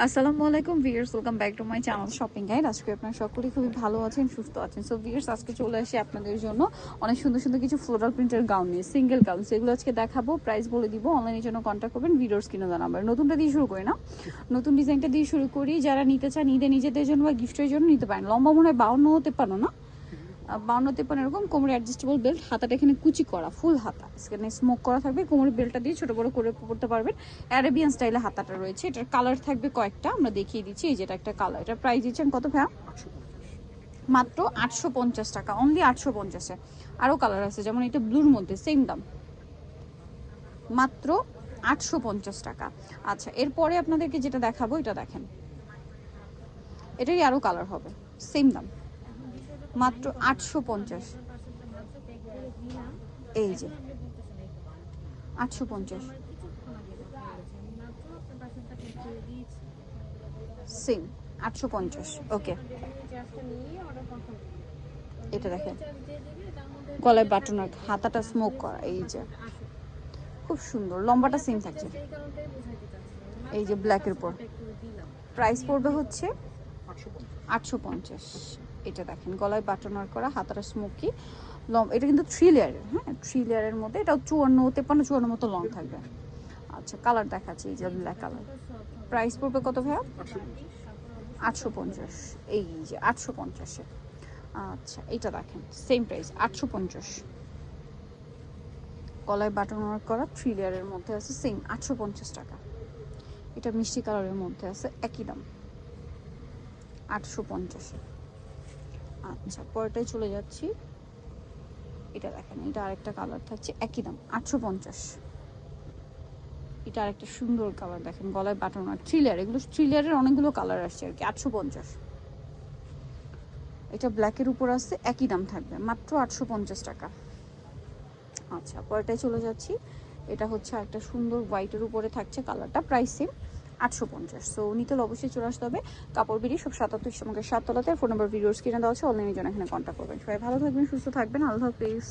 আসসালামু আলাইকুম viewers, welcome back to my channel shopping guide. আজকে আপনারা সকলেই খুবই ভালো আছেন, সুস্থ আছেন। সো ভিউয়ার্স, আজকে চলে আসি আপনাদের জন্য অনেক সুন্দর সুন্দর কিছু ফ্লোরাল প্রিন্টের গাউন নিয়ে, সিঙ্গেল গাউন। সেগুলো আজকে দেখাবো, প্রাইস বলে দিব। অনলাইনের জন্য কন্ট্যাক্ট করবেন ভিডিওর স্ক্রিনে দেওয়া নাম্বার। নতুনটা দিয়ে শুরু করি না, নতুন ডিজাইনটা দিয়ে শুরু করি। যারা নিতে চান নিজেদের জন্য বা গিফটের জন্য নিতে পারেন। লম্বা মনে হয় 52-53 না, 52-53 এরকম। কোমরে অ্যাডজাস্টেবল বেল্ট, হাতাটা এখানে কুচি করা, ফুল হাতা, এখানে স্মোক করা থাকবে। কোমরে বেল্টটা দিয়ে ছোট বড় করে পড়তে পারবেন। অ্যারাবিয়ান স্টাইলে হাতাটা রয়েছে। এটার কালার থাকবে কয়েকটা, আমরা দেখিয়ে দিচ্ছি। এই যেটা একটা কালার, এটার প্রাইস দিচ্ছেন কত ভাইয়া? মাত্র 850 টাকা, অনলি 850-এ। আরও কালার আছে, যেমন এটা ব্লুর মধ্যে, সেম দাম, মাত্র 850 টাকা। আচ্ছা, এরপরে আপনাদেরকে যেটা দেখাবো, এটা দেখেন, এটারই আরও কালার হবে, সেম দাম, মাত্র 850। এই যে 850, সেম 850। ওকে, এটা দেখেন, গলায় বাটন, হাতাটা স্মোক করা। এই যে খুব সুন্দর, লম্বাটা সেম থাকছে। এই যে ব্ল্যাকের উপর, প্রাইস পড়বে হচ্ছে 850। এটা দেখেন, গলায় বাটন করা, হাতাটা স্মোকি, এটা কিন্তু 3 লেয়ারের। হ্যাঁ, 3 লেয়ারের মধ্যে। এটাও 54-53 মতো লং থাকবে। আচ্ছা, কালার দেখাচ্ছি। এই যে ব্ল্যাক কালার, প্রাইস পড়বে কত ভাইয়া? 850। এই যে 850-এ। আচ্ছা, এইটা দেখেন, সেম প্রাইস 850। গলায় বাটন ওয়ার্ক করা, 3 লেয়ারের মধ্যে আছে, সেম 850 টাকা। এটা মিষ্টি কালারের মধ্যে আছে, একই দাম, 850-এ। আচ্ছা, পরেরটায় চলে যাচ্ছি। এটা দেখেন, এটা আরেকটা কালার থাকছে, একই দাম, 850। এটা আরেকটা সুন্দর কালার দেখেন, গলায় বাটন ওয়ার্ক, 3 লেয়ার। এগুলো 3 লেয়ারের অনেকগুলো কালার আসছে আর কি, 850। এটা ব্ল্যাকের উপর আছে, একই দাম থাকবে, মাত্র 850 টাকা। আচ্ছা, পরেরটায় চলে যাচ্ছি। এটা হচ্ছে একটা সুন্দর হোয়াইটের উপরে থাকছে, কালারটা প্রাইস সেম, 850। সো নিতে হলে অবশ্যই চলে আসতে হবে। কাপড় বিড়ি সব 77 আমাকে 7 তলাতে। ফোন নাম্বার ভিডিওর স্ক্রিনে দেওয়া আছে, অনলাইনের জন্য এখানে কন্ট্যাক্ট করবেন। সবাই ভালো থাকবেন, সুস্থ থাকবেন, আল্লাহ হাফেজ।